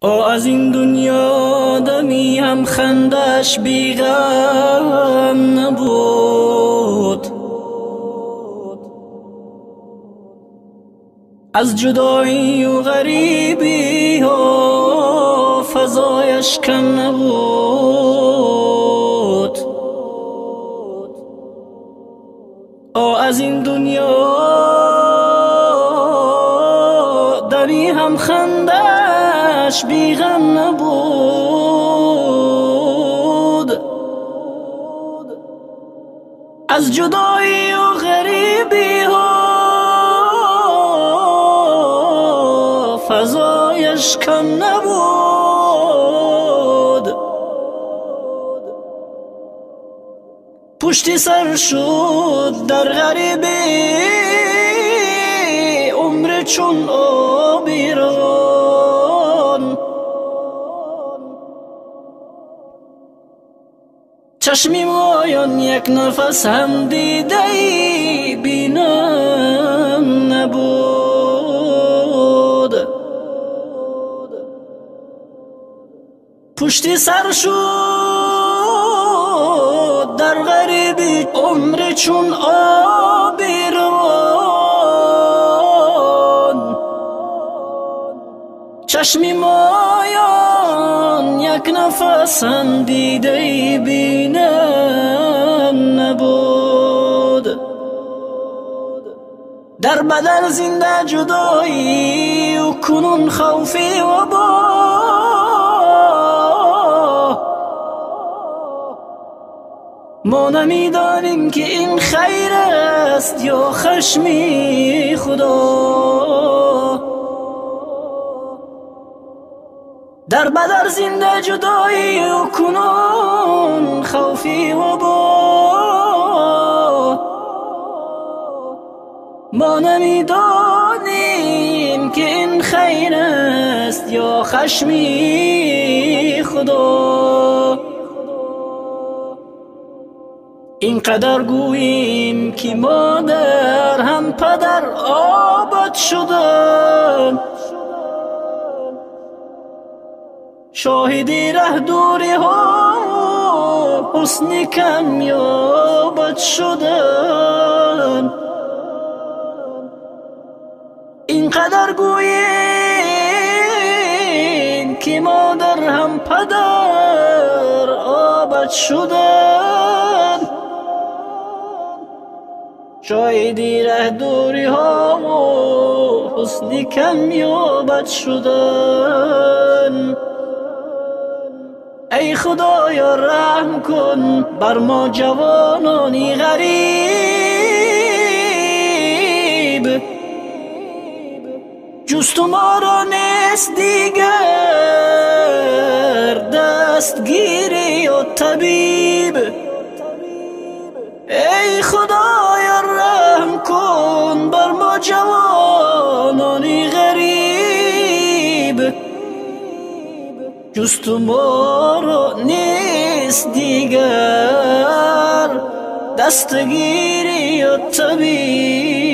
او از این دنیا دمی هم خندش بی غم نبود، از جدایی و غریبی ها فضایش کم نبود. او از این دنیا دمی هم خندش بی غم نبود، از جدایی و غریبی ها فضایش کم نبود. پشتی سر شد در غریبی عمر چون آبیران، چشمی مایان یک نفس هم دیده بینم نبود. پشتی سر شد در غریبی عمر چون آبیران، چشمی مایان یک نفس هم دیده بینم نبود. در بدن زنده جدایی و کنون خوفی و با ما نمیدانیم که این خیر است یا خشمی خدا. در بدر زنده جدایی و کنون خوفی و با ما نمیدانیم که این خیر است یا خشمی خدا. اینقدر گوییم که مادر هم پدر آباد شدن، شاهدی ره دوری ها حسن کم یابد شدن. اینقدر گوییم که مادر هم پدر آباد شدن، شاهدی ره دوری ها و حسن کم یابد شدن. ای خدایا رحم کن بر ما جوانانی غریب، جست ما را نیست دیگر دستگیری و طبیب. ای خدایا رحم کن بر ما جوانانی غریب، جست ما را نیست دیگر دستگیری و طبیب.